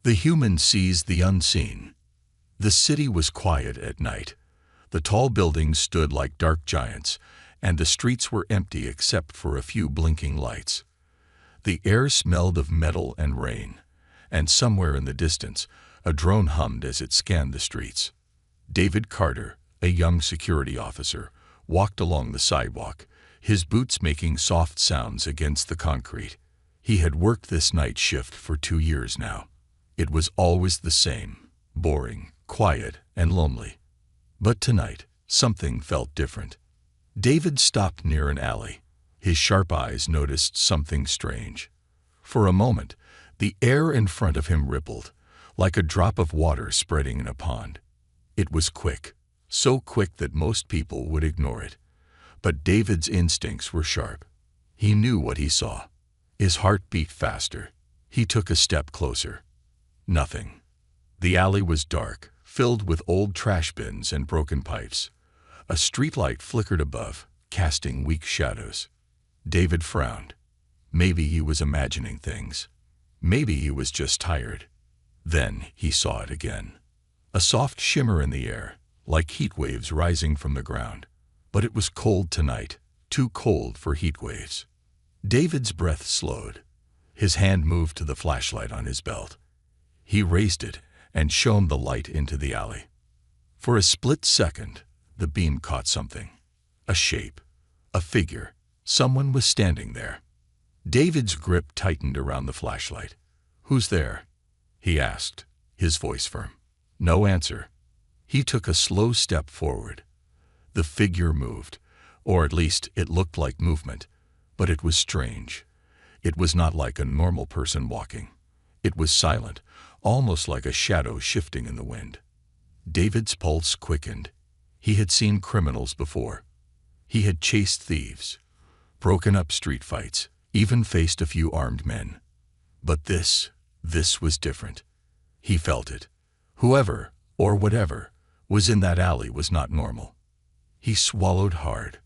The human sees the unseen. The city was quiet at night. The tall buildings stood like dark giants, and the streets were empty except for a few blinking lights. The air smelled of metal and rain, and somewhere in the distance, a drone hummed as it scanned the streets. David Carter, a young security officer, walked along the sidewalk, his boots making soft sounds against the concrete. He had worked this night shift for 2 years now. It was always the same, boring, quiet, and lonely. But tonight, something felt different. David stopped near an alley. His sharp eyes noticed something strange. For a moment, the air in front of him rippled, like a drop of water spreading in a pond. It was quick, so quick that most people would ignore it. But David's instincts were sharp. He knew what he saw. His heart beat faster. He took a step closer. Nothing. The alley was dark, filled with old trash bins and broken pipes. A streetlight flickered above, casting weak shadows. David frowned. Maybe he was imagining things. Maybe he was just tired. Then he saw it again. A soft shimmer in the air, like heat waves rising from the ground. But it was cold tonight, too cold for heat waves. David's breath slowed. His hand moved to the flashlight on his belt. He raised it and shone the light into the alley. For a split second, the beam caught something. A shape, a figure. Someone was standing there. David's grip tightened around the flashlight. "Who's there?" he asked, his voice firm. No answer. He took a slow step forward. The figure moved, or at least it looked like movement, but it was strange. It was not like a normal person walking. It was silent, almost like a shadow shifting in the wind. David's pulse quickened. He had seen criminals before. He had chased thieves, broken up street fights, even faced a few armed men. But this was different. He felt it. Whoever, or whatever, was in that alley was not normal. He swallowed hard.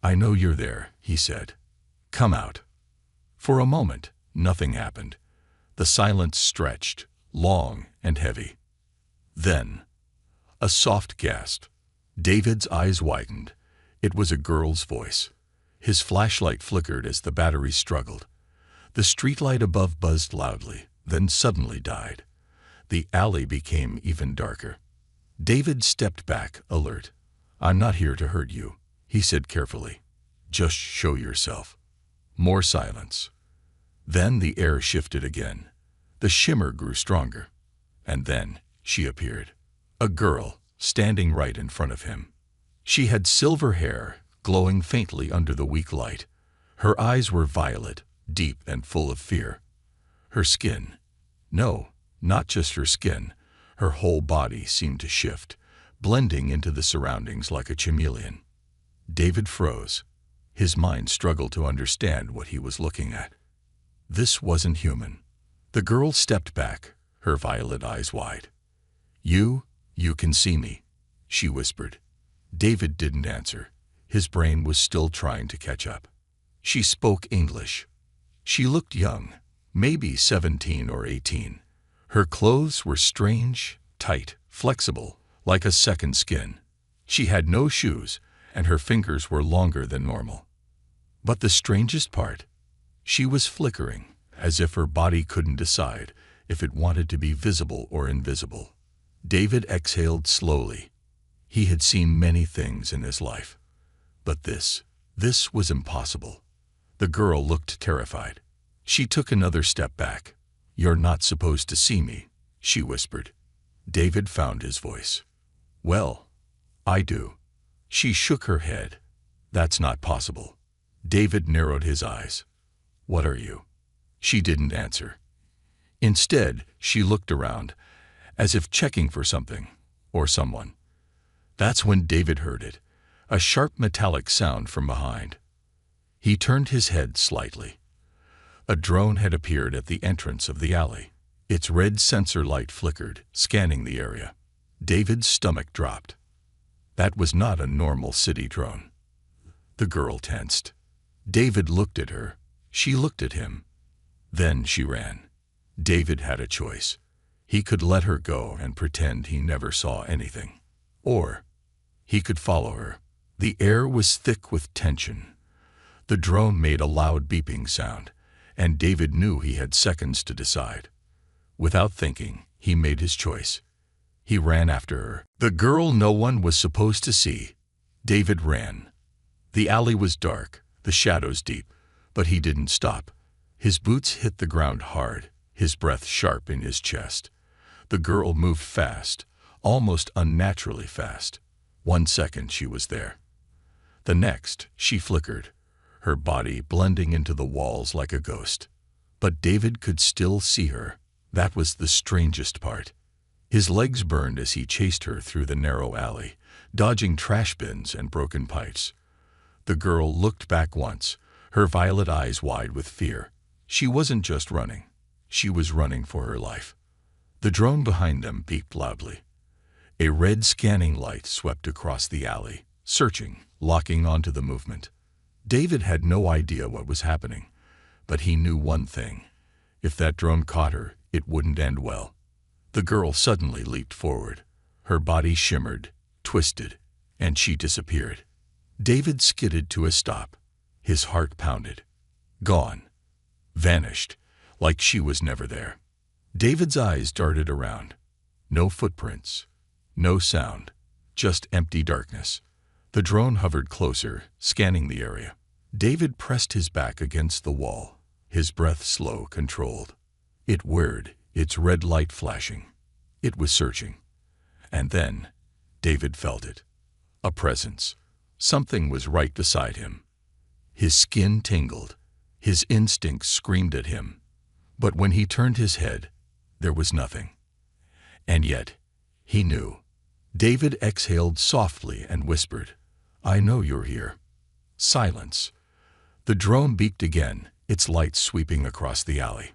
"I know you're there," he said. "Come out." For a moment, nothing happened. The silence stretched, long and heavy. Then, a soft gasp. David's eyes widened. It was a girl's voice. His flashlight flickered as the battery struggled. The streetlight above buzzed loudly, then suddenly died. The alley became even darker. David stepped back, alert. "I'm not here to hurt you," he said carefully. "Just show yourself." More silence. Then the air shifted again. The shimmer grew stronger. And then she appeared. A girl, standing right in front of him. She had silver hair, glowing faintly under the weak light. Her eyes were violet, deep and full of fear. Her skin. No, not just her skin. Her whole body seemed to shift, blending into the surroundings like a chameleon. David froze. His mind struggled to understand what he was looking at. This wasn't human. The girl stepped back, her violet eyes wide. You can see me," she whispered. David didn't answer. His brain was still trying to catch up. She spoke English. She looked young, maybe 17 or 18. Her clothes were strange, tight, flexible, like a second skin. She had no shoes, and her fingers were longer than normal. But the strangest part, she was flickering, as if her body couldn't decide if it wanted to be visible or invisible. David exhaled slowly. He had seen many things in his life. But this was impossible. The girl looked terrified. She took another step back. "You're not supposed to see me," she whispered. David found his voice. "Well, I do." She shook her head. "That's not possible." David narrowed his eyes. "What are you?" She didn't answer. Instead, she looked around, as if checking for something or someone. That's when David heard it, a sharp metallic sound from behind. He turned his head slightly. A drone had appeared at the entrance of the alley. Its red sensor light flickered, scanning the area. David's stomach dropped. That was not a normal city drone. The girl tensed. David looked at her. She looked at him. Then she ran. David had a choice. He could let her go and pretend he never saw anything. Or he could follow her. The air was thick with tension. The drone made a loud beeping sound, and David knew he had seconds to decide. Without thinking, he made his choice. He ran after her. The girl no one was supposed to see. David ran. The alley was dark, the shadows deep, but he didn't stop. His boots hit the ground hard, his breath sharp in his chest. The girl moved fast, almost unnaturally fast. 1 second she was there. The next, she flickered, her body blending into the walls like a ghost. But David could still see her. That was the strangest part. His legs burned as he chased her through the narrow alley, dodging trash bins and broken pipes. The girl looked back once, her violet eyes wide with fear. She wasn't just running. She was running for her life. The drone behind them beeped loudly. A red scanning light swept across the alley, searching, locking onto the movement. David had no idea what was happening, but he knew one thing. If that drone caught her, it wouldn't end well. The girl suddenly leaped forward. Her body shimmered, twisted, and she disappeared. David skidded to a stop. His heart pounded. Gone. Vanished, like she was never there. David's eyes darted around. No footprints. No sound. Just empty darkness. The drone hovered closer, scanning the area. David pressed his back against the wall, his breath slow, controlled. It whirred, its red light flashing. It was searching. And then, David felt it. A presence. Something was right beside him. His skin tingled. His instincts screamed at him. But when he turned his head, there was nothing. And yet, he knew. David exhaled softly and whispered, "I know you're here." Silence. The drone beeped again, its light sweeping across the alley.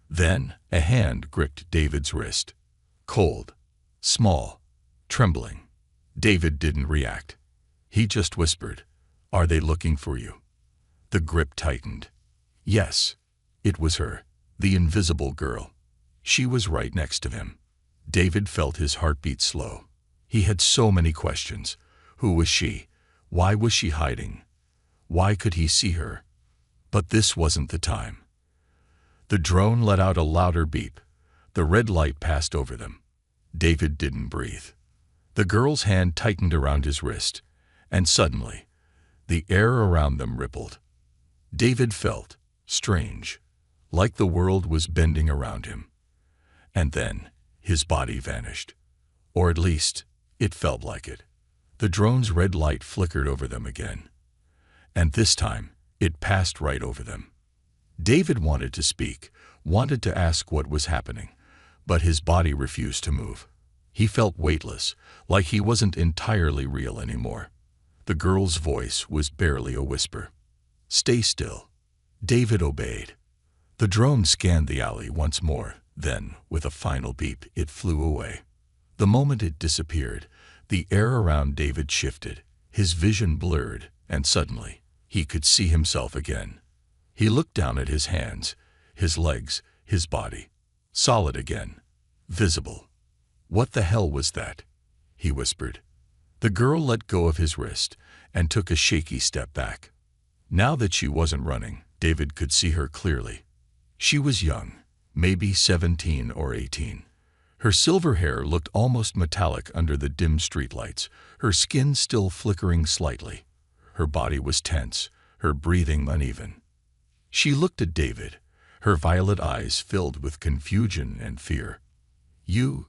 Then, a hand gripped David's wrist. Cold, small, trembling. David didn't react. He just whispered, "Are they looking for you?" The grip tightened. Yes, it was her, the invisible girl. She was right next to him. David felt his heartbeat slow. He had so many questions. Who was she? Why was she hiding? Why could he see her? But this wasn't the time. The drone let out a louder beep. The red light passed over them. David didn't breathe. The girl's hand tightened around his wrist, and suddenly, the air around them rippled. David felt strange, like the world was bending around him. And then, his body vanished. Or at least, it felt like it. The drone's red light flickered over them again. And this time, it passed right over them. David wanted to speak, wanted to ask what was happening, but his body refused to move. He felt weightless, like he wasn't entirely real anymore. The girl's voice was barely a whisper. "Stay still." David obeyed. The drone scanned the alley once more, then, with a final beep, it flew away. The moment it disappeared, the air around David shifted, his vision blurred, and suddenly, he could see himself again. He looked down at his hands, his legs, his body. Solid again. Visible. "What the hell was that?" he whispered. The girl let go of his wrist and took a shaky step back. Now that she wasn't running, David could see her clearly. She was young, maybe 17 or 18. Her silver hair looked almost metallic under the dim streetlights, her skin still flickering slightly. Her body was tense, her breathing uneven. She looked at David, her violet eyes filled with confusion and fear. You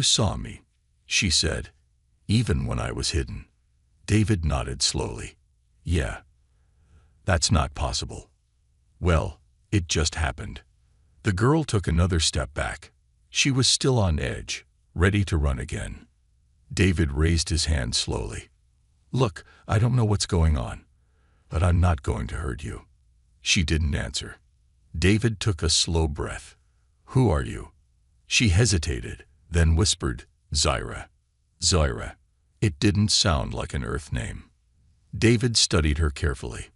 saw me," she said, "even when I was hidden." David nodded slowly. "Yeah. That's not possible." "Well, it just happened." The girl took another step back. She was still on edge, ready to run again. David raised his hand slowly. "Look, I don't know what's going on, but I'm not going to hurt you." She didn't answer. David took a slow breath. "Who are you?" She hesitated, then whispered, "Zyra." Zyra. It didn't sound like an Earth name. David studied her carefully.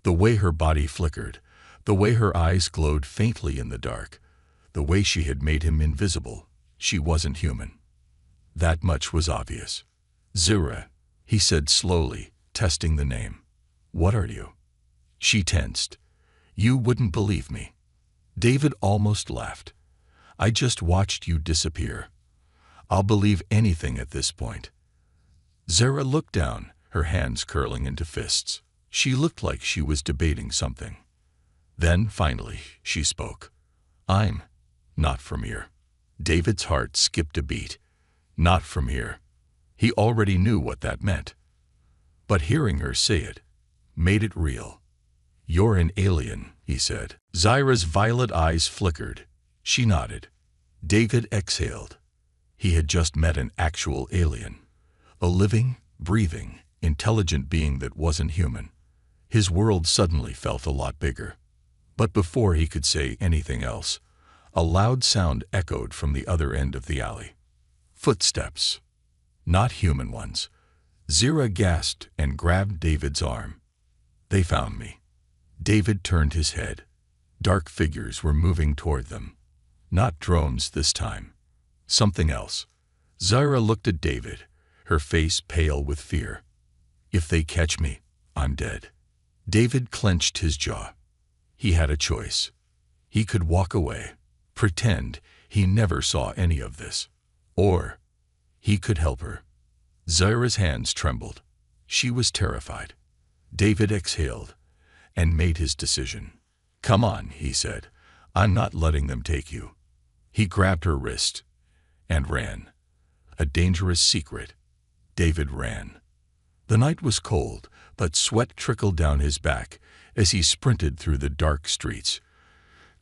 The way her body flickered, the way her eyes glowed faintly in the dark, The way she had made him invisible, she wasn't human. That much was obvious. Zira, he said slowly, testing the name. What are you? She tensed. You wouldn't believe me. David almost laughed. I just watched you disappear. I'll believe anything at this point. Zira looked down, her hands curling into fists. She looked like she was debating something. Then, finally, she spoke. I'm not from here. David's heart skipped a beat. Not from here. He already knew what that meant. But hearing her say it made it real. You're an alien, he said. Zira's violet eyes flickered. She nodded. David exhaled. He had just met an actual alien. A living, breathing, intelligent being that wasn't human. His world suddenly felt a lot bigger. But before he could say anything else, a loud sound echoed from the other end of the alley. Footsteps. Not human ones. Zira gasped and grabbed David's arm. They found me. David turned his head. Dark figures were moving toward them. Not drones this time. Something else. Zira looked at David, her face pale with fear. If they catch me, I'm dead. David clenched his jaw. He had a choice. He could walk away, pretend he never saw any of this. Or he could help her. Zira's hands trembled. She was terrified. David exhaled and made his decision. Come on, he said. I'm not letting them take you. He grabbed her wrist and ran. A dangerous secret. David ran. The night was cold, but sweat trickled down his back as he sprinted through the dark streets,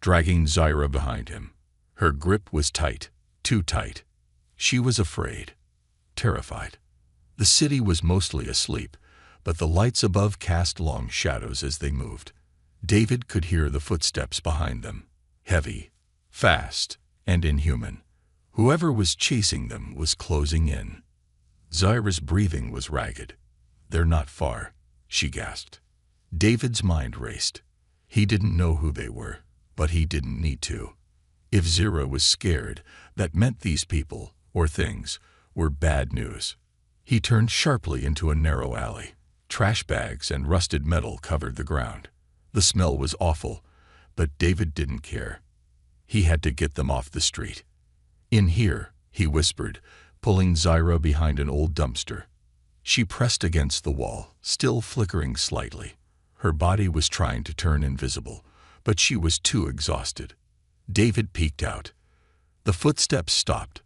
dragging Zira behind him. Her grip was tight, too tight. She was afraid, terrified. The city was mostly asleep, but the lights above cast long shadows as they moved. David could hear the footsteps behind them, heavy, fast, and inhuman. Whoever was chasing them was closing in. Zira's breathing was ragged. They're not far, she gasped. David's mind raced. He didn't know who they were, but he didn't need to. If Zira was scared, that meant these people, or things, were bad news. He turned sharply into a narrow alley. Trash bags and rusted metal covered the ground. The smell was awful, but David didn't care. He had to get them off the street. In here, he whispered, pulling Zira behind an old dumpster. She pressed against the wall, still flickering slightly. Her body was trying to turn invisible, but she was too exhausted. David peeked out. The footsteps stopped.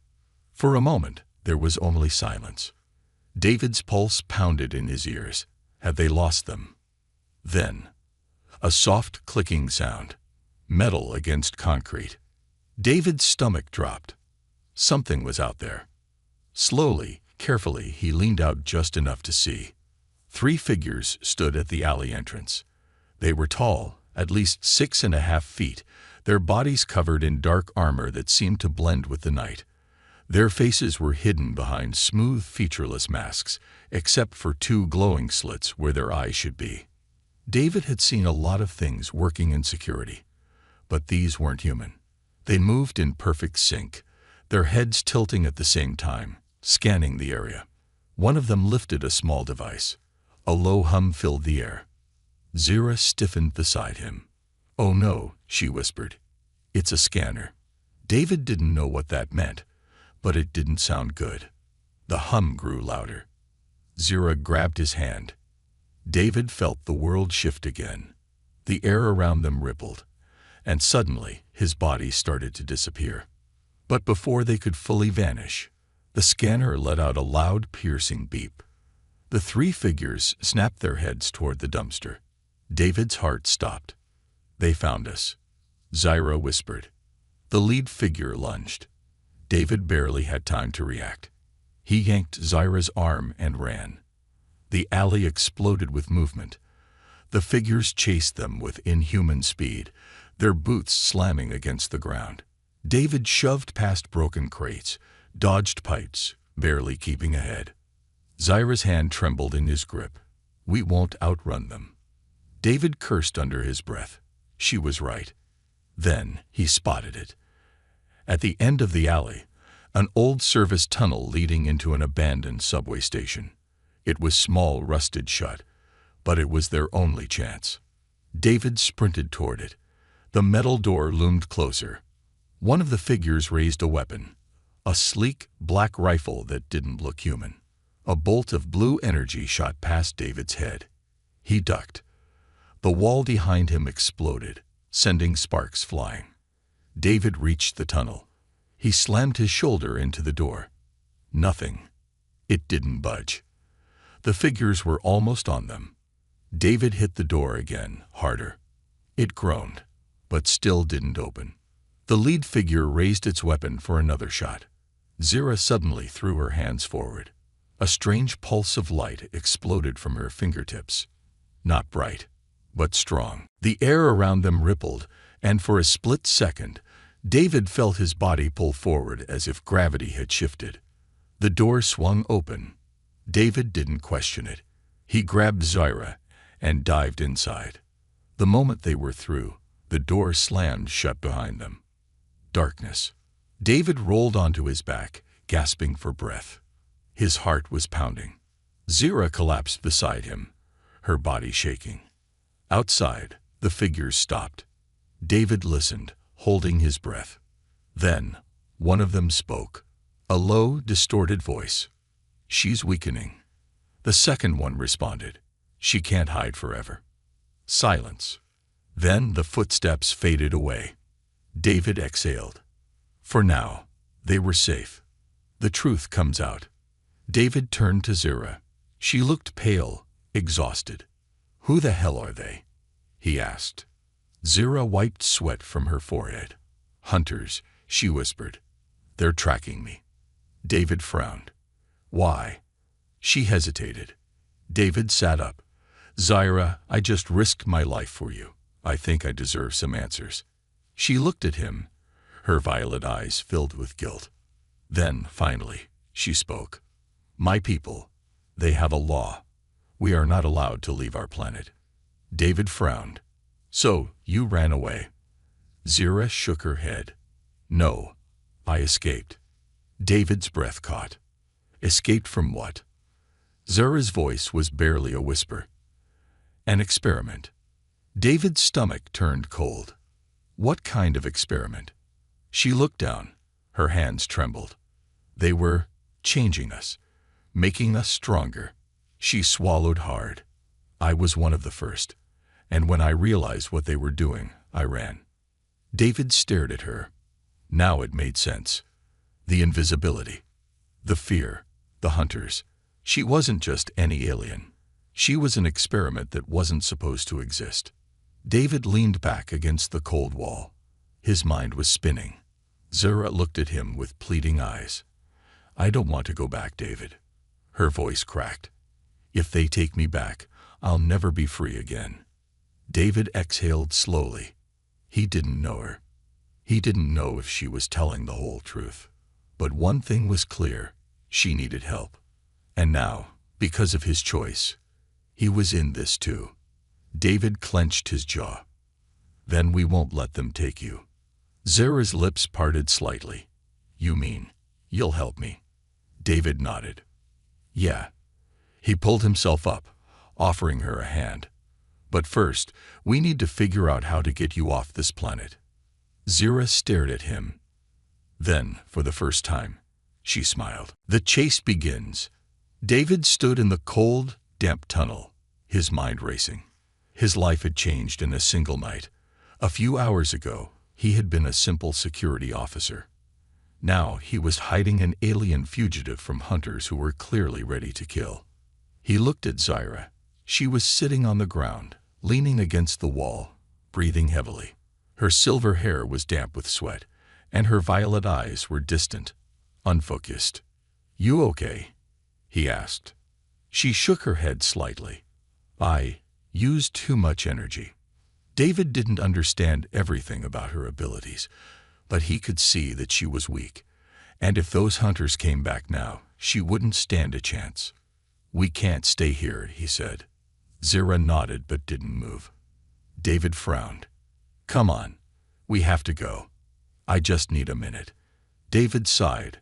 For a moment, there was only silence. David's pulse pounded in his ears. Had they lost them? Then, a soft clicking sound. Metal against concrete. David's stomach dropped. Something was out there. Slowly, carefully, he leaned out just enough to see. 3 figures stood at the alley entrance. They were tall, at least 6.5 feet, their bodies covered in dark armor that seemed to blend with the night. Their faces were hidden behind smooth, featureless masks, except for 2 glowing slits where their eyes should be. David had seen a lot of things working in security, but these weren't human. They moved in perfect sync, their heads tilting at the same time, scanning the area. One of them lifted a small device. A low hum filled the air. Zira stiffened beside him. "Oh no," she whispered. "It's a scanner." David didn't know what that meant, but it didn't sound good. The hum grew louder. Zira grabbed his hand. David felt the world shift again. The air around them rippled, and suddenly his body started to disappear. But before they could fully vanish, the scanner let out a loud, piercing beep. The 3 figures snapped their heads toward the dumpster. David's heart stopped. "They found us," Zira whispered. The lead figure lunged. David barely had time to react. He yanked Zira's arm and ran. The alley exploded with movement. The figures chased them with inhuman speed, their boots slamming against the ground. David shoved past broken crates, dodged pipes, barely keeping ahead. Zira's hand trembled in his grip. "We won't outrun them." David cursed under his breath. She was right. Then he spotted it. At the end of the alley, an old service tunnel leading into an abandoned subway station. It was small, rusted shut, but it was their only chance. David sprinted toward it. The metal door loomed closer. One of the figures raised a weapon, a sleek, black rifle that didn't look human. A bolt of blue energy shot past David's head. He ducked. The wall behind him exploded, sending sparks flying. David reached the tunnel. He slammed his shoulder into the door. Nothing. It didn't budge. The figures were almost on them. David hit the door again, harder. It groaned, but still didn't open. The lead figure raised its weapon for another shot. Zira suddenly threw her hands forward. A strange pulse of light exploded from her fingertips. Not bright, but strong. The air around them rippled, and for a split second, David felt his body pull forward as if gravity had shifted. The door swung open. David didn't question it. He grabbed Zira and dived inside. The moment they were through, the door slammed shut behind them. Darkness. David rolled onto his back, gasping for breath. His heart was pounding. Zira collapsed beside him, her body shaking. Outside, the figures stopped. David listened, holding his breath. Then, one of them spoke. A low, distorted voice. "She's weakening." The second one responded. "She can't hide forever." Silence. Then the footsteps faded away. David exhaled. For now, they were safe. The truth comes out. David turned to Zira. She looked pale, exhausted. "Who the hell are they?" he asked. Zira wiped sweat from her forehead. "Hunters," she whispered. "They're tracking me." David frowned. "Why?" She hesitated. David sat up. "Zira, I just risked my life for you. I think I deserve some answers." She looked at him, her violet eyes filled with guilt. Then, finally, she spoke. "My people, they have a law. We are not allowed to leave our planet." David frowned. "So, you ran away?" Zira shook her head. "No, I escaped." David's breath caught. "Escaped from what?" Zira's voice was barely a whisper. "An experiment." David's stomach turned cold. What kind of experiment? She looked down. Her hands trembled. "They were changing us, making us stronger." She swallowed hard. "I was one of the first, and when I realized what they were doing, I ran." David stared at her. Now it made sense. The invisibility, the fear, the hunters. She wasn't just any alien. She was an experiment that wasn't supposed to exist. David leaned back against the cold wall. His mind was spinning. Zira looked at him with pleading eyes. "I don't want to go back, David." Her voice cracked. "If they take me back, I'll never be free again." David exhaled slowly. He didn't know her. He didn't know if she was telling the whole truth. But one thing was clear. She needed help. And now, because of his choice, he was in this too. David clenched his jaw. "Then we won't let them take you." Zira's lips parted slightly. "You mean, you'll help me?" David nodded. "Yeah." He pulled himself up, offering her a hand. "But first, we need to figure out how to get you off this planet." Zira stared at him. Then, for the first time, she smiled. The chase begins. David stood in the cold, damp tunnel, his mind racing. His life had changed in a single night. A few hours ago, he had been a simple security officer. Now he was hiding an alien fugitive from hunters who were clearly ready to kill. He looked at Zira. She was sitting on the ground, leaning against the wall, breathing heavily. Her silver hair was damp with sweat, and her violet eyes were distant, unfocused. "You okay?" he asked. She shook her head slightly. "I used too much energy." David didn't understand everything about her abilities, but he could see that she was weak, and if those hunters came back now, she wouldn't stand a chance. "We can't stay here," he said. Zira nodded but didn't move. David frowned. "Come on, we have to go." I just need a minute. David sighed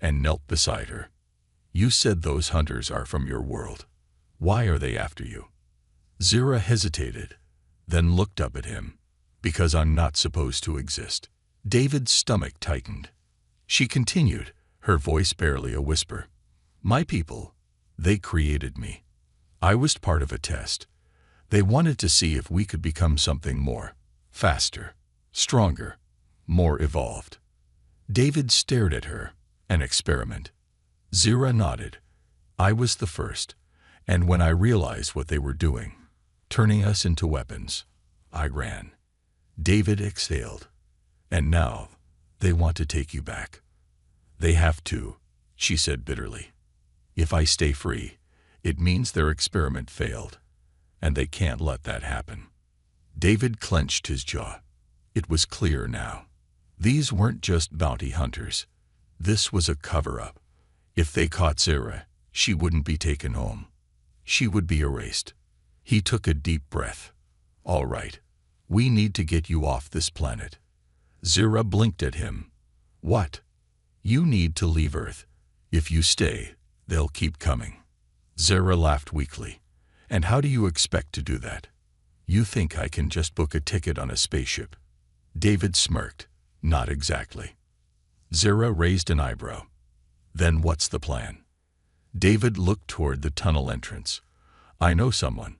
and knelt beside her. You said those hunters are from your world. Why are they after you? Zira hesitated, then looked up at him. Because I'm not supposed to exist. David's stomach tightened. She continued, her voice barely a whisper. My people, they created me. I was part of a test. They wanted to see if we could become something more, faster, stronger, more evolved. David stared at her, an experiment. Zira nodded. I was the first, and when I realized what they were doing, turning us into weapons, I ran. David exhaled. And now, they want to take you back. They have to, she said bitterly. If I stay free, it means their experiment failed, and they can't let that happen. David clenched his jaw. It was clear now. These weren't just bounty hunters. This was a cover-up. If they caught Zira, she wouldn't be taken home. She would be erased. He took a deep breath. All right. We need to get you off this planet. Zira blinked at him. What? You need to leave Earth. If you stay, they'll keep coming. Zira laughed weakly. And how do you expect to do that? You think I can just book a ticket on a spaceship? David smirked. Not exactly. Zira raised an eyebrow. Then what's the plan? David looked toward the tunnel entrance. I know someone.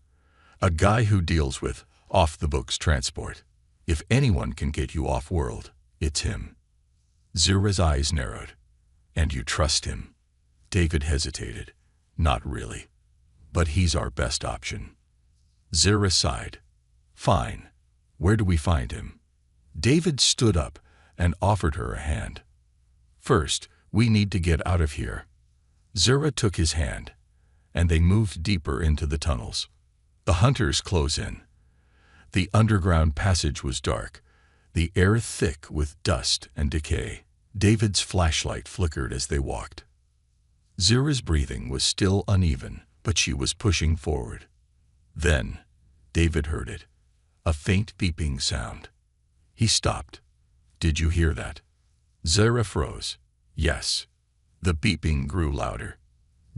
A guy who deals with off-the-books transport. If anyone can get you off-world, it's him. Zira's eyes narrowed. And you trust him? David hesitated. Not really. But he's our best option. Zira sighed. Fine. Where do we find him? David stood up and offered her a hand. First, we need to get out of here. Zira took his hand, and they moved deeper into the tunnels. The hunters close in. The underground passage was dark, the air thick with dust and decay. David's flashlight flickered as they walked. Zira's breathing was still uneven, but she was pushing forward. Then, David heard it, a faint beeping sound. He stopped. Did you hear that? Zira froze. Yes. The beeping grew louder.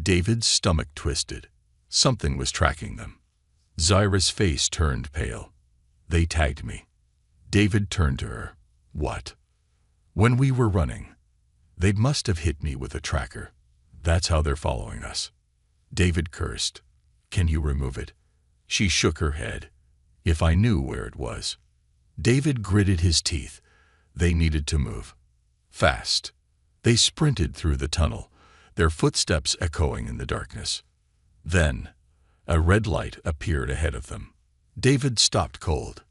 David's stomach twisted. Something was tracking them. Zira's face turned pale. They tagged me. David turned to her. What? When we were running. They must have hit me with a tracker. That's how they're following us. David cursed. Can you remove it? She shook her head. If I knew where it was. David gritted his teeth. They needed to move. Fast. They sprinted through the tunnel, their footsteps echoing in the darkness. Then, a red light appeared ahead of them. David stopped cold.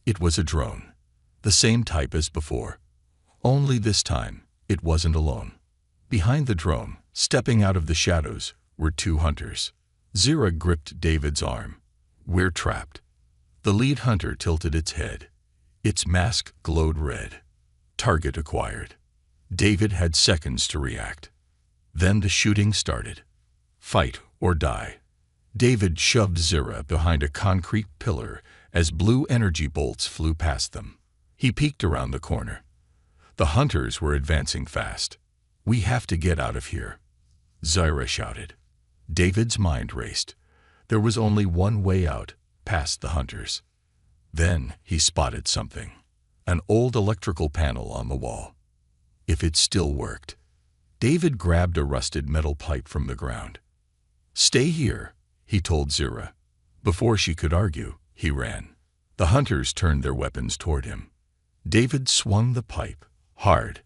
It was a drone, the same type as before. Only this time, it wasn't alone. Behind the drone, stepping out of the shadows, were two hunters. Zira gripped David's arm. We're trapped. The lead hunter tilted its head. Its mask glowed red. Target acquired. David had seconds to react. Then the shooting started. Fight or die. David shoved Zira behind a concrete pillar as blue energy bolts flew past them. He peeked around the corner. The hunters were advancing fast. We have to get out of here, Zira shouted. David's mind raced. There was only one way out, past the hunters. Then he spotted something. An old electrical panel on the wall. If it still worked. David grabbed a rusted metal pipe from the ground. Stay here, he told Zira. Before she could argue, he ran. The hunters turned their weapons toward him. David swung the pipe, hard,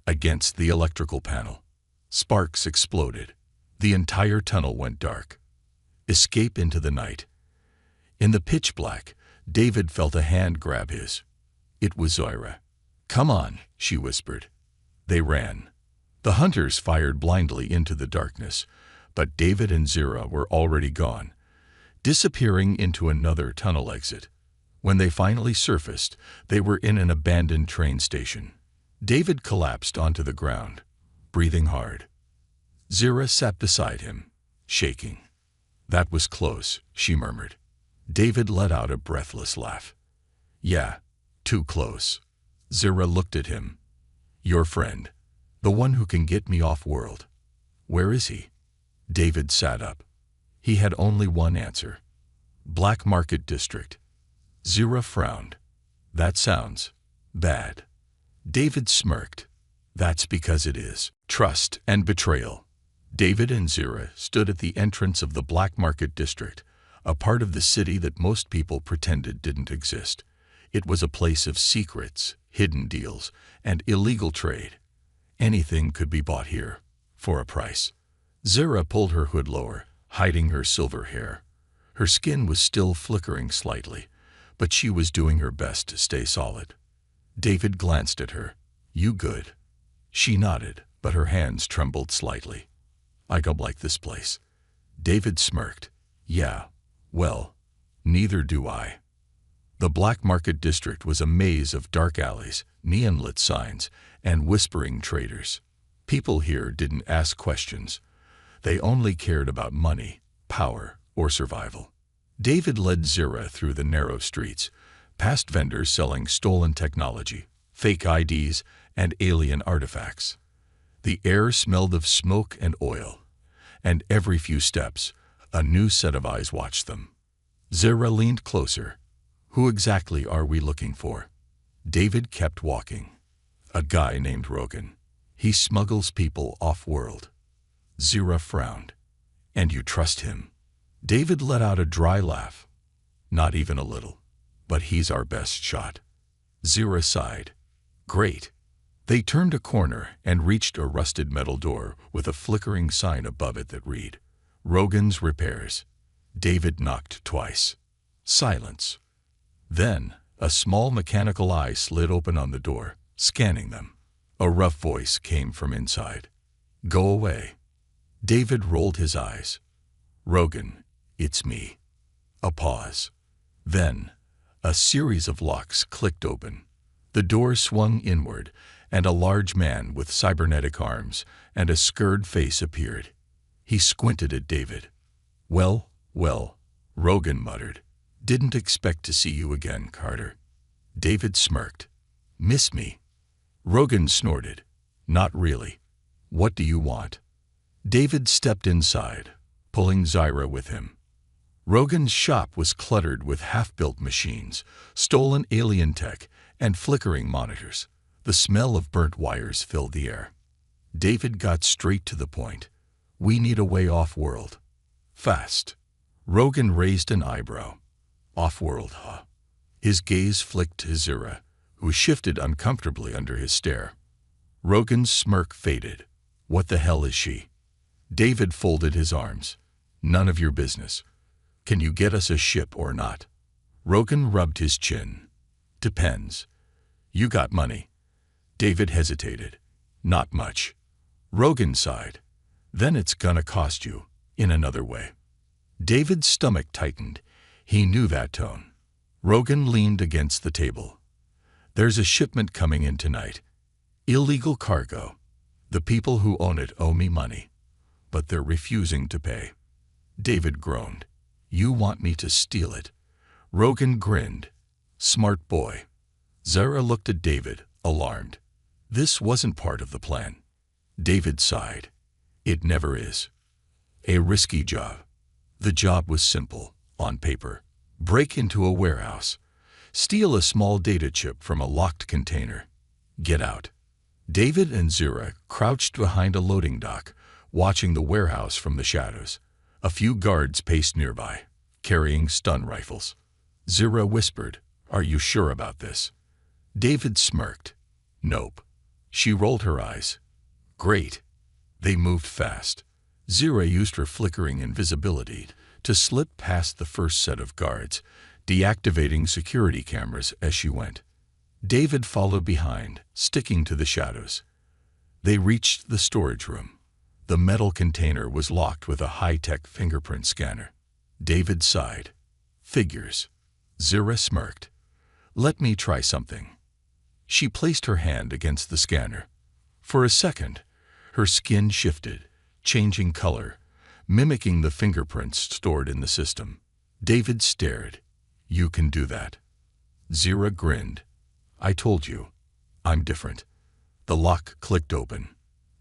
against the electrical panel. Sparks exploded. The entire tunnel went dark. Escape into the night. In the pitch black, David felt a hand grab his. It was Zira. Come on, she whispered. They ran. The hunters fired blindly into the darkness, but David and Zira were already gone, disappearing into another tunnel exit. When they finally surfaced, they were in an abandoned train station. David collapsed onto the ground, breathing hard. Zira sat beside him, shaking. That was close, she murmured. David let out a breathless laugh. Yeah, too close. Zira looked at him. Your friend. The one who can get me off-world. Where is he? David sat up. He had only one answer. Black Market District. Zira frowned. That sounds bad. David smirked. That's because it is. Trust and betrayal. David and Zira stood at the entrance of the Black Market District, a part of the city that most people pretended didn't exist. It was a place of secrets, hidden deals, and illegal trade. Anything could be bought here, for a price. Zira pulled her hood lower, hiding her silver hair. Her skin was still flickering slightly, but she was doing her best to stay solid. David glanced at her. You good? She nodded, but her hands trembled slightly. I don't like this place. David smirked. Yeah, well, neither do I. The Black Market District was a maze of dark alleys, neon-lit signs, and whispering traders. People here didn't ask questions. They only cared about money, power, or survival. David led Zira through the narrow streets, past vendors selling stolen technology, fake IDs, and alien artifacts. The air smelled of smoke and oil, and every few steps, a new set of eyes watched them. Zira leaned closer. Who exactly are we looking for? David kept walking. A guy named Rogan. He smuggles people off-world. Zira frowned. And you trust him? David let out a dry laugh. Not even a little. But he's our best shot. Zira sighed. Great. They turned a corner and reached a rusted metal door with a flickering sign above it that read, Rogan's Repairs. David knocked twice. Silence. Then, a small mechanical eye slid open on the door, scanning them. A rough voice came from inside. Go away. David rolled his eyes. Rogan, it's me. A pause. Then, a series of locks clicked open. The door swung inward, and a large man with cybernetic arms and a scared face appeared. He squinted at David. Well, Rogan muttered. Didn't expect to see you again, Carter. David smirked. Miss me? Rogan snorted. Not really. What do you want? David stepped inside, pulling Zira with him. Rogan's shop was cluttered with half-built machines, stolen alien tech, and flickering monitors. The smell of burnt wires filled the air. David got straight to the point. We need a way off-world. Fast. Rogan raised an eyebrow. Off-world, huh? His gaze flicked to Zira, who shifted uncomfortably under his stare. Rogan's smirk faded. What the hell is she? David folded his arms. None of your business. Can you get us a ship or not? Rogan rubbed his chin. Depends. You got money. David hesitated. Not much. Rogan sighed. Then it's gonna cost you, in another way. David's stomach tightened. He knew that tone. Rogan leaned against the table. There's a shipment coming in tonight. Illegal cargo. The people who own it owe me money, but they're refusing to pay. David groaned. You want me to steal it? Rogan grinned. Smart boy. Zira looked at David, alarmed. This wasn't part of the plan. David sighed. It never is. A risky job. The job was simple, on paper. Break into a warehouse. Steal a small data chip from a locked container. Get out. David and Zira crouched behind a loading dock, watching the warehouse from the shadows. A few guards paced nearby, carrying stun rifles. Zira whispered, Are you sure about this? David smirked. Nope. She rolled her eyes. Great. They moved fast. Zira used her flickering invisibility to slip past the first set of guards, deactivating security cameras as she went. David followed behind, sticking to the shadows. They reached the storage room. The metal container was locked with a high-tech fingerprint scanner. David sighed. Figures. Zira smirked. Let me try something. She placed her hand against the scanner. For a second, her skin shifted, changing color, mimicking the fingerprints stored in the system. David stared. You can do that. Zira grinned. I told you. I'm different. The lock clicked open.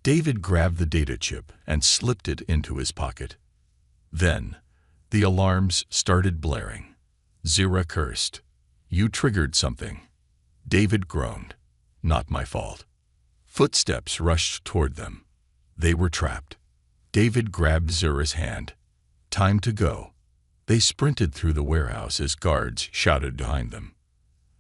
David grabbed the data chip and slipped it into his pocket. Then, the alarms started blaring. Zira cursed. You triggered something. David groaned. Not my fault. Footsteps rushed toward them. They were trapped. David grabbed Zira's hand. Time to go. They sprinted through the warehouse as guards shouted behind them.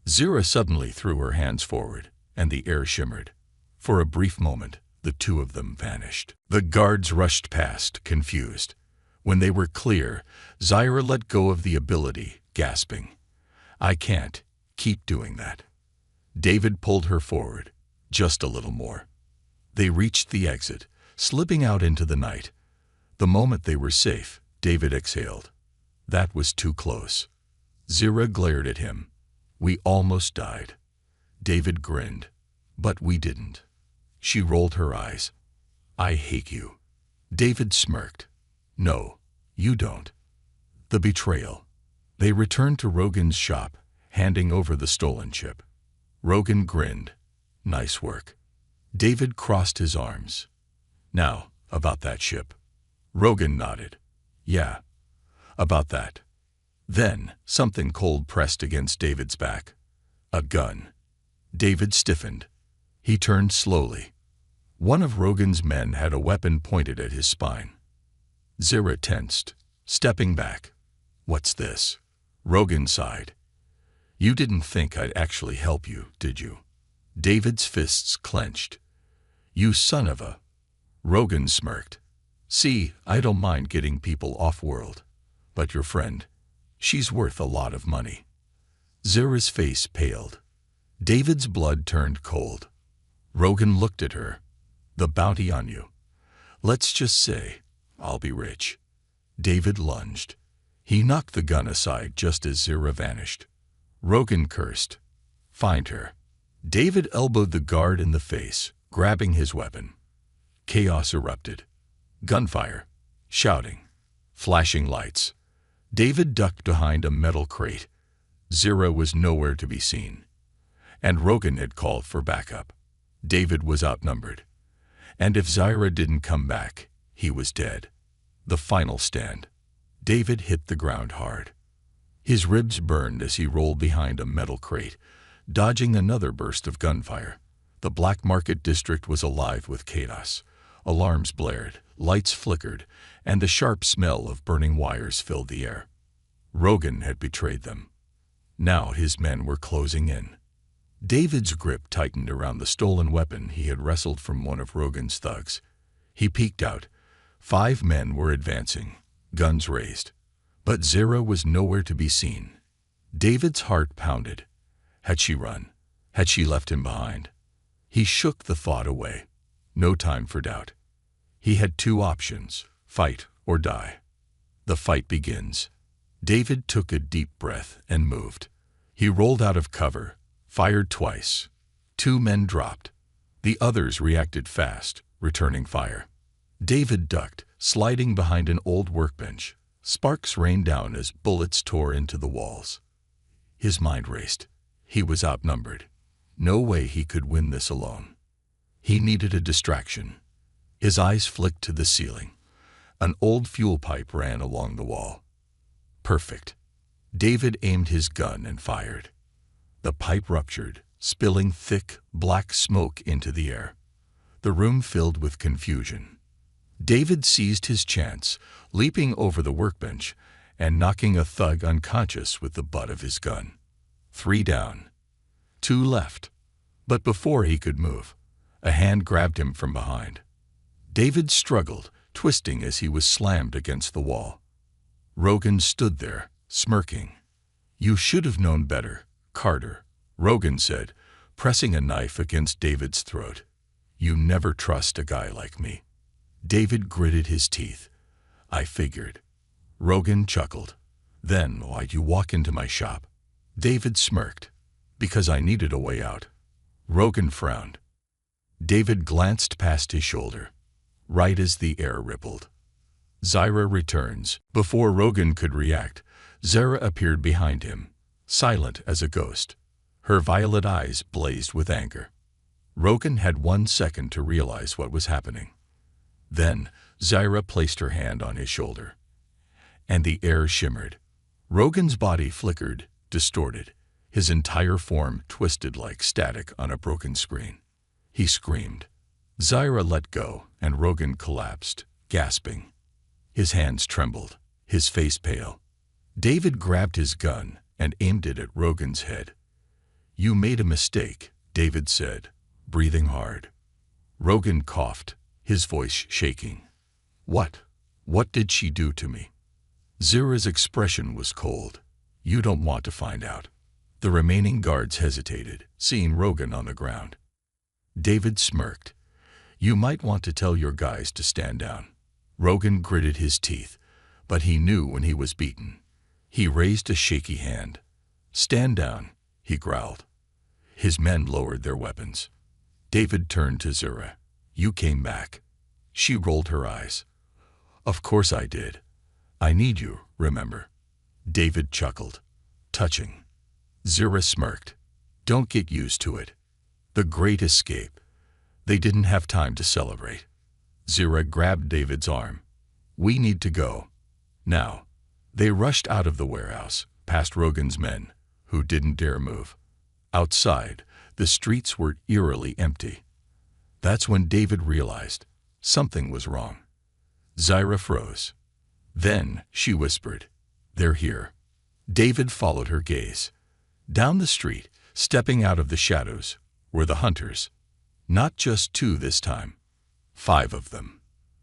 Zira suddenly threw her hands forward, and the air shimmered. For a brief moment, the two of them vanished. The guards rushed past, confused. When they were clear, Zira let go of the ability, gasping. I can't. Keep doing that. David pulled her forward, just a little more. They reached the exit, slipping out into the night. The moment they were safe, David exhaled. That was too close. Zira glared at him. We almost died. David grinned. But we didn't. She rolled her eyes. I hate you. David smirked. No, you don't. The betrayal. They returned to Rogan's shop, handing over the stolen chip. Rogan grinned. Nice work. David crossed his arms. Now, about that ship. Rogan nodded. Yeah, about that. Then, something cold pressed against David's back. A gun. David stiffened. He turned slowly. One of Rogan's men had a weapon pointed at his spine. Zira tensed, stepping back. What's this? Rogan sighed. You didn't think I'd actually help you, did you? David's fists clenched. You son of a... Rogan smirked. See, I don't mind getting people off-world. But your friend, she's worth a lot of money. Zira's face paled. David's blood turned cold. Rogan looked at her. The bounty on you. Let's just say, I'll be rich. David lunged. He knocked the gun aside just as Zira vanished. Rogan cursed. Find her. David elbowed the guard in the face, grabbing his weapon. Chaos erupted. Gunfire. Shouting. Flashing lights. David ducked behind a metal crate. Zira was nowhere to be seen. And Rogan had called for backup. David was outnumbered. And if Zira didn't come back, he was dead. The final stand. David hit the ground hard. His ribs burned as he rolled behind a metal crate, dodging another burst of gunfire. The black market district was alive with chaos. Alarms blared, lights flickered, and the sharp smell of burning wires filled the air. Rogan had betrayed them. Now his men were closing in. David's grip tightened around the stolen weapon he had wrestled from one of Rogan's thugs. He peeked out. 5 men were advancing, guns raised. But Zira was nowhere to be seen. David's heart pounded. Had she run? Had she left him behind? He shook the thought away. No time for doubt. He had 2 options, fight or die. The fight begins. David took a deep breath and moved. He rolled out of cover, fired twice. 2 men dropped. The others reacted fast, returning fire. David ducked, sliding behind an old workbench. Sparks rained down as bullets tore into the walls. His mind raced. He was outnumbered. No way he could win this alone. He needed a distraction. His eyes flicked to the ceiling. An old fuel pipe ran along the wall. Perfect. David aimed his gun and fired. The pipe ruptured, spilling thick, black smoke into the air. The room filled with confusion. David seized his chance, leaping over the workbench and knocking a thug unconscious with the butt of his gun. 3 down. 2 left. But before he could move, a hand grabbed him from behind. David struggled, twisting as he was slammed against the wall. Rogan stood there, smirking. You should have known better, Carter, Rogan said, pressing a knife against David's throat. You never trust a guy like me. David gritted his teeth. I figured. Rogan chuckled. Then why'd you walk into my shop? David smirked. Because I needed a way out. Rogan frowned. David glanced past his shoulder, right as the air rippled. Zira returns. Before Rogan could react, Zira appeared behind him, silent as a ghost. Her violet eyes blazed with anger. Rogan had 1 second to realize what was happening. Then Zyra placed her hand on his shoulder, and the air shimmered. Rogan's body flickered, distorted, his entire form twisted like static on a broken screen. He screamed. Zyra let go, and Rogan collapsed, gasping. His hands trembled, his face pale. David grabbed his gun and aimed it at Rogan's head. "You made a mistake," David said, breathing hard. Rogan coughed, his voice shaking. What did she do to me?" Zyra's expression was cold. "You don't want to find out." The remaining guards hesitated, seeing Rogan on the ground. David smirked. "You might want to tell your guys to stand down." Rogan gritted his teeth, but he knew when he was beaten. He raised a shaky hand. "Stand down," he growled. His men lowered their weapons. David turned to Zyra. "You came back." She rolled her eyes. "Of course I did. I need you, remember?" David chuckled. "Touching." Zyra smirked. "Don't get used to it." The great escape. They didn't have time to celebrate. Zyra grabbed David's arm. "We need to go. Now." They rushed out of the warehouse, past Rogan's men, who didn't dare move. Outside, the streets were eerily empty. That's when David realized something was wrong. Zyra froze. Then she whispered, "They're here." David followed her gaze. Down the street, stepping out of the shadows, were the hunters. Not just 2 this time. 5 of them.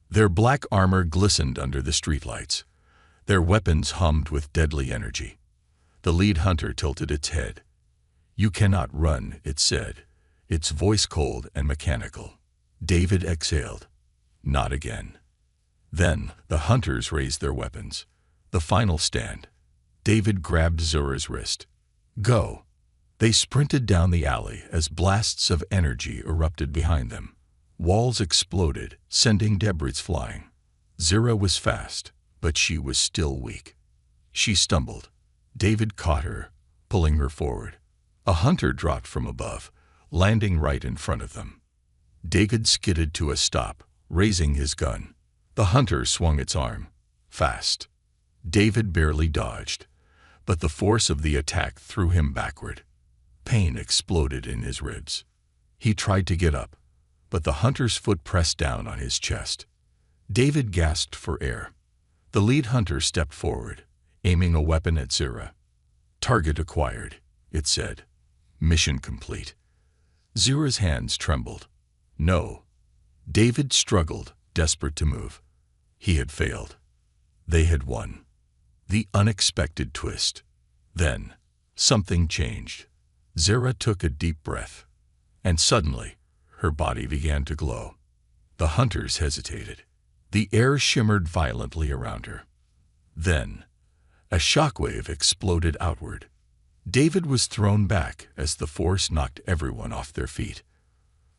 Their black armor glistened under the streetlights. Their weapons hummed with deadly energy. The lead hunter tilted its head. "You cannot run," it said, its voice cold and mechanical. David exhaled. Not again. Then the hunters raised their weapons. The final stand. David grabbed Zyra's wrist. "Go." They sprinted down the alley as blasts of energy erupted behind them. Walls exploded, sending debris flying. Zyra was fast, but she was still weak. She stumbled. David caught her, pulling her forward. A hunter dropped from above, landing right in front of them. David skidded to a stop, raising his gun. The hunter swung its arm. Fast. David barely dodged, but the force of the attack threw him backward. Pain exploded in his ribs. He tried to get up, but the hunter's foot pressed down on his chest. David gasped for air. The lead hunter stepped forward, aiming a weapon at Zyra. "Target acquired," it said. "Mission complete." Zyra's hands trembled. "No." David struggled, desperate to move. He had failed. They had won. The unexpected twist. Then, something changed. Zyra took a deep breath, and suddenly, her body began to glow. The hunters hesitated. The air shimmered violently around her. Then, a shockwave exploded outward. David was thrown back as the force knocked everyone off their feet.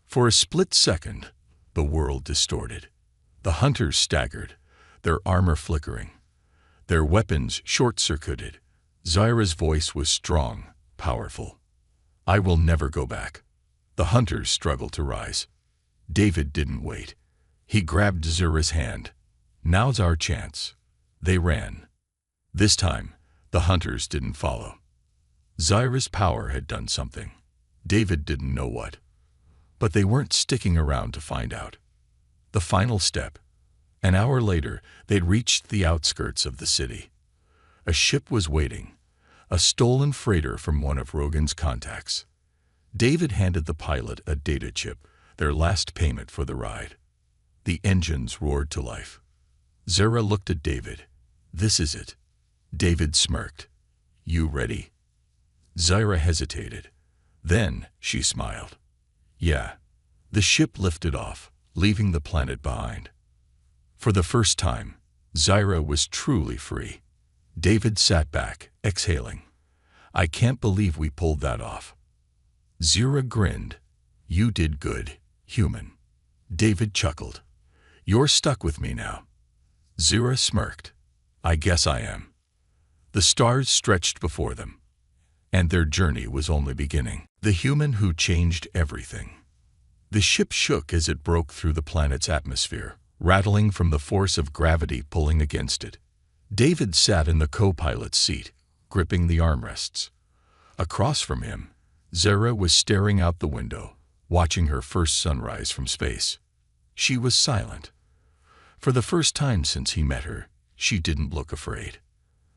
For a split second, the world distorted. The hunters staggered, their armor flickering. Their weapons short-circuited. Zyra's voice was strong, powerful. "I will never go back." The hunters struggled to rise. David didn't wait. He grabbed Zyra's hand. "Now's our chance." They ran. This time, the hunters didn't follow. Zyra's power had done something. David didn't know what. But they weren't sticking around to find out. The final step. An hour later, they'd reached the outskirts of the city. A ship was waiting, a stolen freighter from one of Rogan's contacts. David handed the pilot a data chip, their last payment for the ride. The engines roared to life. Zyra looked at David. "This is it." David smirked. "You ready?" Zyra hesitated. Then she smiled. "Yeah." The ship lifted off, leaving the planet behind. For the first time, Zyra was truly free. David sat back, exhaling. "I can't believe we pulled that off." Zyra grinned. "You did good, human." David chuckled. "You're stuck with me now." Zyra smirked. "I guess I am." The stars stretched before them, and their journey was only beginning. The human who changed everything. The ship shook as it broke through the planet's atmosphere, rattling from the force of gravity pulling against it. David sat in the co-pilot's seat, gripping the armrests. Across from him, Zara was staring out the window, watching her first sunrise from space. She was silent. For the first time since he met her, she didn't look afraid.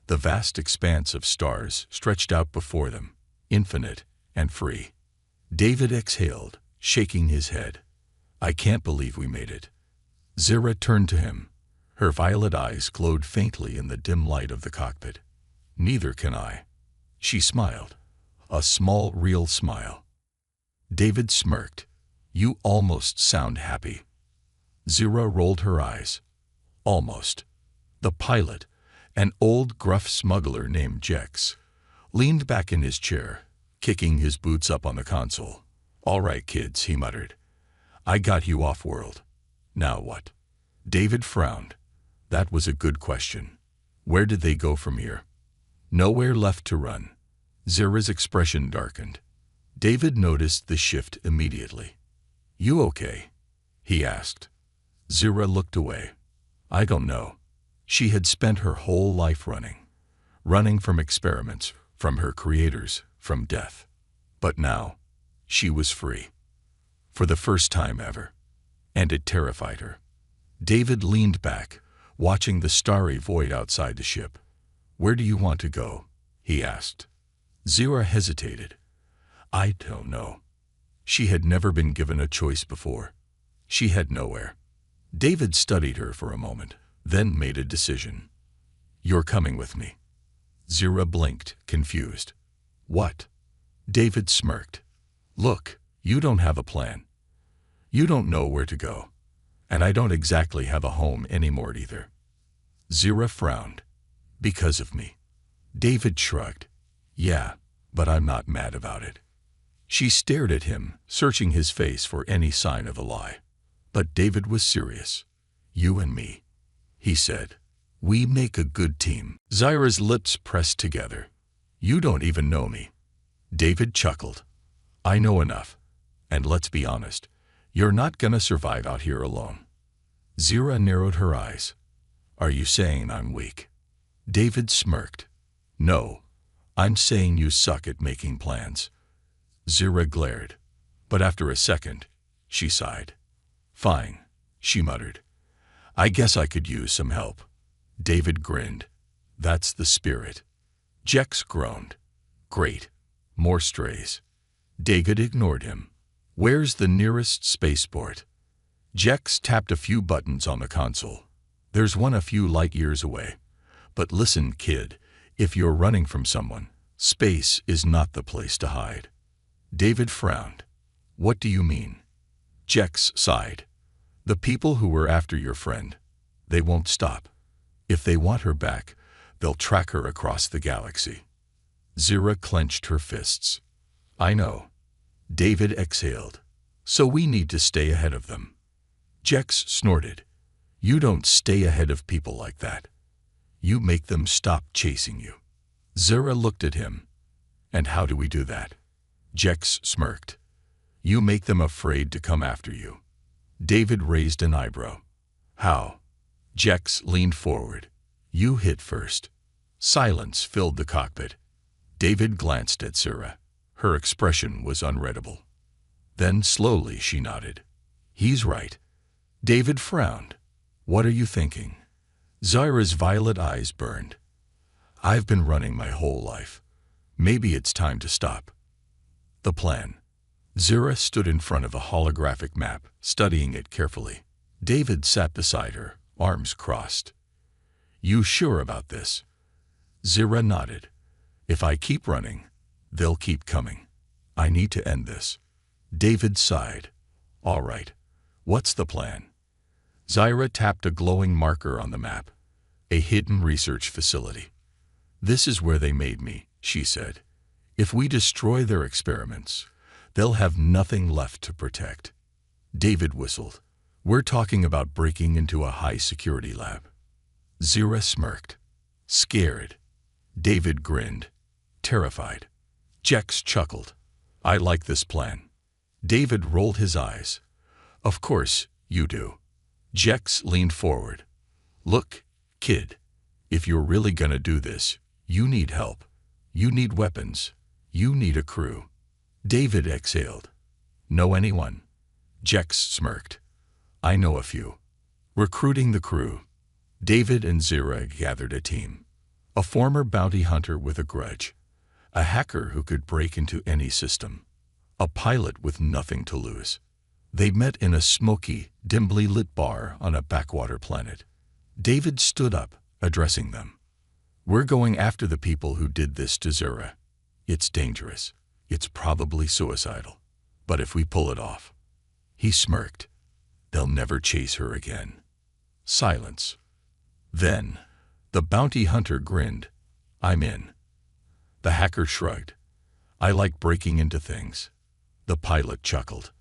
The vast expanse of stars stretched out before them, infinite and free. David exhaled, shaking his head. "I can't believe we made it." Zara turned to him. Her violet eyes glowed faintly in the dim light of the cockpit. "Neither can I." She smiled. A small, real smile. David smirked. "You almost sound happy." Zara rolled her eyes. "Almost." The pilot, an old gruff smuggler named Jex, leaned back in his chair, kicking his boots up on the console. "All right, kids," he muttered. "I got you off-world. Now what?" David frowned. That was a good question. Where did they go from here? Nowhere left to run. Zara's expression darkened. David noticed the shift immediately. "You okay?" he asked. Zara looked away. "I don't know." She had spent her whole life running from experiments, from her creators, from death. But now, she was free. For the first time ever. And it terrified her. David leaned back, watching the starry void outside the ship. "Where do you want to go?" he asked. Zara hesitated. "I don't know." She had never been given a choice before. She had nowhere. David studied her for a moment, then made a decision. "You're coming with me." Zara blinked, confused. "What?" David smirked. "Look, you don't have a plan. You don't know where to go. And I don't exactly have a home anymore either." Zara frowned. "Because of me." David shrugged. "Yeah, but I'm not mad about it." She stared at him, searching his face for any sign of a lie. But David was serious. "You and me," he said. "We make a good team." Zara's lips pressed together. "You don't even know me." David chuckled. "I know enough. And let's be honest, you're not gonna survive out here alone." Zara narrowed her eyes. "Are you saying I'm weak?" David smirked. "No, I'm saying you suck at making plans." Zara glared. But after a second, she sighed. "Fine," she muttered. "I guess I could use some help." David grinned. "That's the spirit." Jex groaned. "Great. More strays." David ignored him. "Where's the nearest spaceport?" Jex tapped a few buttons on the console. "There's one a few light years away. But listen, kid, if you're running from someone, space is not the place to hide." David frowned. "What do you mean?" Jex sighed. "The people who were after your friend, they won't stop. If they want her back, they'll track her across the galaxy." Zara clenched her fists. "I know." David exhaled. "So we need to stay ahead of them." Jex snorted. "You don't stay ahead of people like that. You make them stop chasing you." Zara looked at him. "And how do we do that?" Jex smirked. "You make them afraid to come after you." David raised an eyebrow. "How?" Jex leaned forward. "You hit first." Silence filled the cockpit. David glanced at Zara. Her expression was unreadable. Then slowly she nodded. "He's right." David frowned. "What are you thinking?" Zara's violet eyes burned. "I've been running my whole life. Maybe it's time to stop." The plan. Zara stood in front of a holographic map, studying it carefully. David sat beside her, arms crossed. "You sure about this?" Zara nodded. "If I keep running, they'll keep coming. I need to end this." David sighed. "All right. What's the plan?" Zara tapped a glowing marker on the map. "A hidden research facility." "This is where they made me," she said. "If we destroy their experiments, they'll have nothing left to protect." David whistled. "We're talking about breaking into a high-security lab." Zara smirked. "Scared." David grinned. "Terrified." Jex chuckled. "I like this plan." David rolled his eyes. Of course you do. Jex leaned forward. Look, kid, if you're really gonna do this, you need help. You need weapons. You need a crew. David exhaled. Know anyone? Jex smirked. I know a few. Recruiting the crew. David and Zira gathered a team. A former bounty hunter with a grudge. A hacker who could break into any system. A pilot with nothing to lose. They met in a smoky, dimly lit bar on a backwater planet. David stood up, addressing them. We're going after the people who did this to Zira. It's dangerous. It's probably suicidal. But if we pull it off. He smirked. They'll never chase her again. Silence. Then, the bounty hunter grinned. I'm in. The hacker shrugged. I like breaking into things. The pilot chuckled.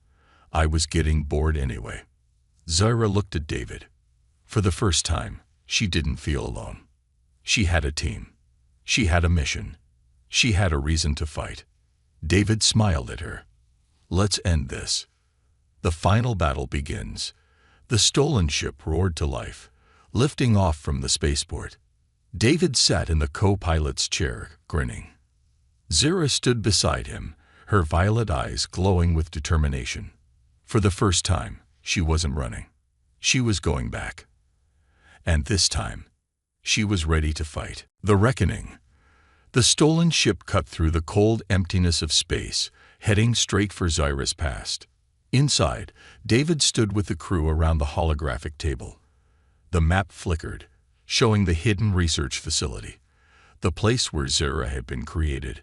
I was getting bored anyway. Zira looked at David. For the first time, she didn't feel alone. She had a team. She had a mission. She had a reason to fight. David smiled at her. Let's end this. The final battle begins. The stolen ship roared to life, lifting off from the spaceport. David sat in the co-pilot's chair, grinning. Zira stood beside him, her violet eyes glowing with determination. For the first time, she wasn't running. She was going back. And this time, she was ready to fight. The reckoning. The stolen ship cut through the cold emptiness of space, heading straight for Zira's past. Inside, David stood with the crew around the holographic table. The map flickered, showing the hidden research facility, the place where Zira had been created,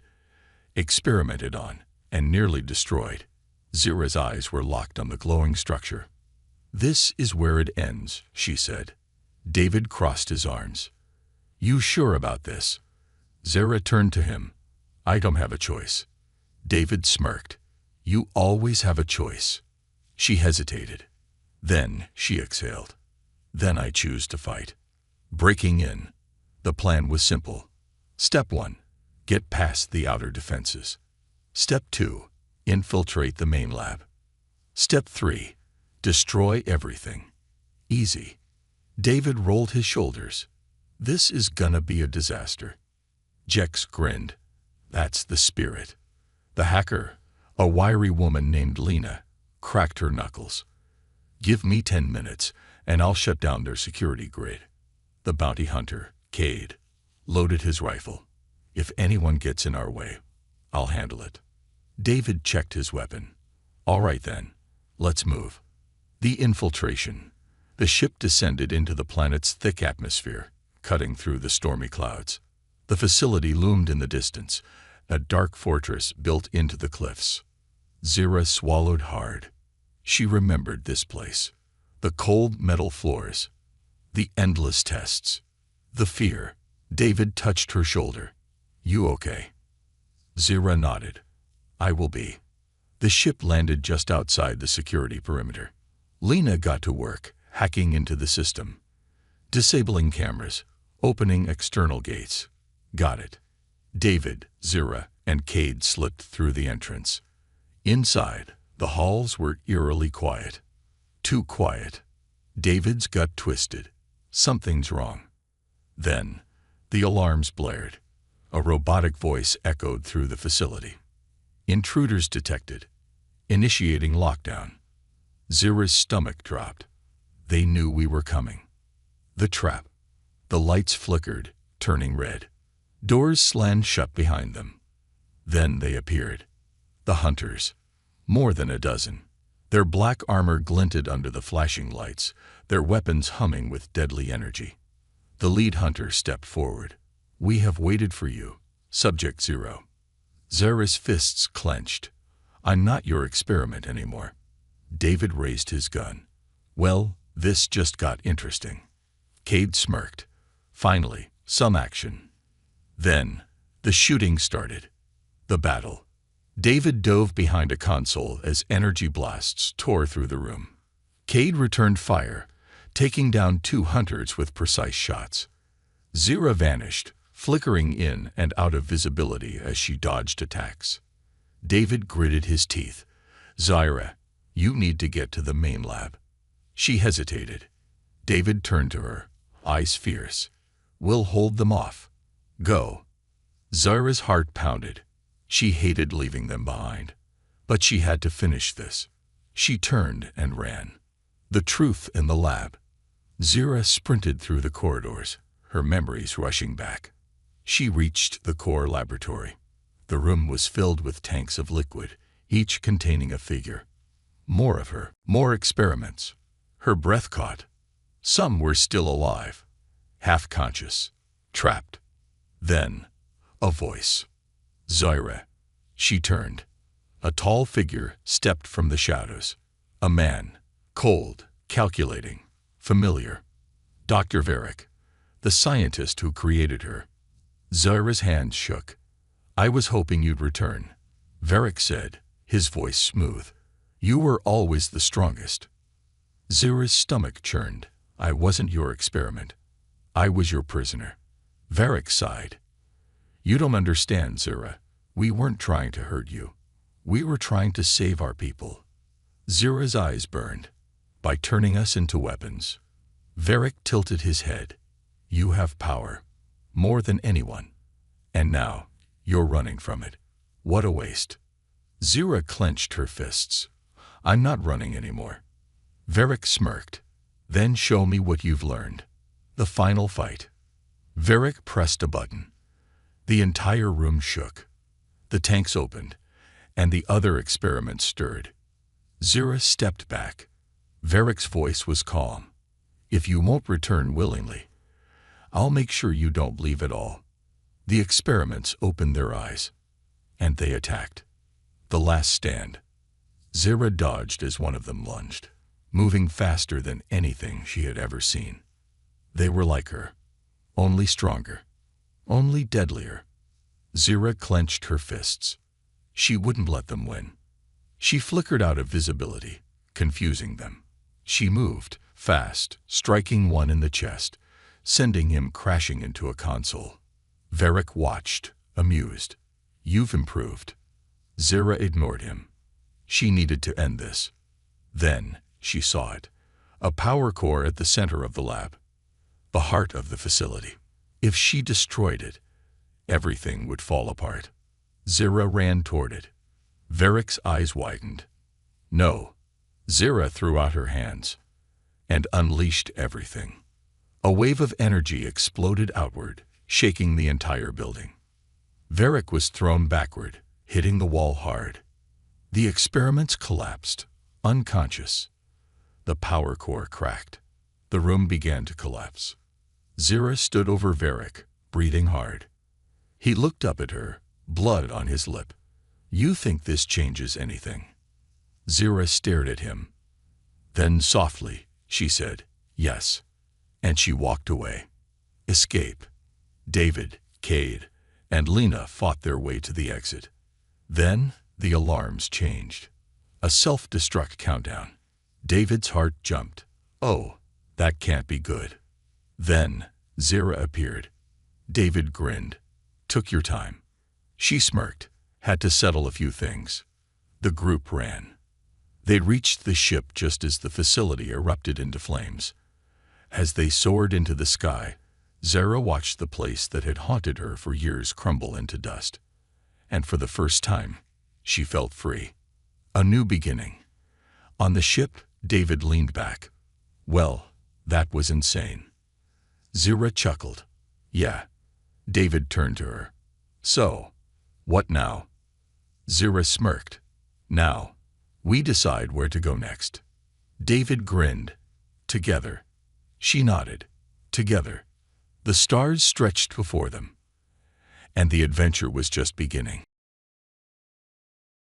experimented on, and nearly destroyed. Zira's eyes were locked on the glowing structure. This is where it ends, she said. David crossed his arms. You sure about this? Zira turned to him. I don't have a choice. David smirked. You always have a choice. She hesitated. Then she exhaled. Then I choose to fight. Breaking in. The plan was simple. Step 1. Get past the outer defenses. Step 2. Infiltrate the main lab. Step 3. Destroy everything. Easy. David rolled his shoulders. This is gonna be a disaster. Jex grinned. That's the spirit. The hacker, a wiry woman named Lena, cracked her knuckles. Give me 10 minutes, and I'll shut down their security grid. The bounty hunter, Cade, loaded his rifle. If anyone gets in our way, I'll handle it. David checked his weapon. All right then, let's move. The infiltration. The ship descended into the planet's thick atmosphere, cutting through the stormy clouds. The facility loomed in the distance, a dark fortress built into the cliffs. Zira swallowed hard. She remembered this place. The cold metal floors. The endless tests. The fear. David touched her shoulder. You okay? Zira nodded. I will be. The ship landed just outside the security perimeter. Lena got to work, hacking into the system. Disabling cameras, opening external gates. Got it. David, Zira, and Cade slipped through the entrance. Inside, the halls were eerily quiet. Too quiet. David's gut twisted. Something's wrong. Then, the alarms blared. A robotic voice echoed through the facility. Intruders detected. Initiating lockdown. Zira's stomach dropped. They knew we were coming. The trap. The lights flickered, turning red. Doors slammed shut behind them. Then they appeared. The hunters. More than a dozen. Their black armor glinted under the flashing lights, their weapons humming with deadly energy. The lead hunter stepped forward. We have waited for you, Subject 0. Zira's fists clenched. I'm not your experiment anymore. David raised his gun. Well, this just got interesting. Cade smirked. Finally, some action. Then, the shooting started. The battle. David dove behind a console as energy blasts tore through the room. Cade returned fire, taking down 2 hunters with precise shots. Zira vanished, flickering in and out of visibility as she dodged attacks. David gritted his teeth. Zira, You need to get to the main lab. She hesitated. David turned to her, eyes fierce. We'll hold them off. Go. Zara's heart pounded. She hated leaving them behind. But she had to finish this. She turned and ran. The truth in the lab. Zara sprinted through the corridors, her memories rushing back. She reached the core laboratory. The room was filled with tanks of liquid, each containing a figure. More of her, more experiments. Her breath caught. Some were still alive, half-conscious, trapped. Then, a voice. Zara. She turned. A tall figure stepped from the shadows. A man, cold, calculating, familiar. Dr. Varick, the scientist who created her. Zara's hand shook. I was hoping you'd return. Varick said, his voice smooth. You were always the strongest. Zara's stomach churned. I wasn't your experiment. I was your prisoner. Varick sighed. You don't understand, Zara. We weren't trying to hurt you. We were trying to save our people. Zara's eyes burned. By turning us into weapons. Varick tilted his head. You have power. More than anyone. And now, you're running from it. What a waste. Zara clenched her fists. I'm not running anymore. Varick smirked. Then show me what you've learned. The final fight. Varick pressed a button. The entire room shook. The tanks opened, and the other experiments stirred. Zara stepped back. Varick's voice was calm. If you won't return willingly, I'll make sure you don't leave at all. The experiments opened their eyes, and they attacked. The last stand. Zara dodged as one of them lunged, moving faster than anything she had ever seen. They were like her, only stronger, only deadlier. Zara clenched her fists. She wouldn't let them win. She flickered out of visibility, confusing them. She moved, fast, striking one in the chest, sending him crashing into a console. Varick watched, amused. You've improved. Zara ignored him. She needed to end this. Then, she saw it. A power core at the center of the lab. The heart of the facility. If she destroyed it, everything would fall apart. Zara ran toward it. Varick's eyes widened. No. Zara threw out her hands and unleashed everything. A wave of energy exploded outward, shaking the entire building. Varick was thrown backward, hitting the wall hard. The experiments collapsed, unconscious. The power core cracked. The room began to collapse. Zara stood over Varick, breathing hard. He looked up at her, blood on his lip. You think this changes anything? Zara stared at him. Then softly, she said, yes. And she walked away. Escape. David, Cade, and Lena fought their way to the exit. Then, the alarms changed. A self-destruct countdown. David's heart jumped. Oh, that can't be good. Then, Zara appeared. David grinned. Took your time. She smirked. Had to settle a few things. The group ran. They reached the ship just as the facility erupted into flames. As they soared into the sky, Zara watched the place that had haunted her for years crumble into dust. And for the first time, she felt free. A new beginning. On the ship, David leaned back. Well, that was insane. Zara chuckled. Yeah. David turned to her. So, what now? Zara smirked. Now, we decide where to go next. David grinned. Together. She nodded. Together. The stars stretched before them. And the adventure was just beginning.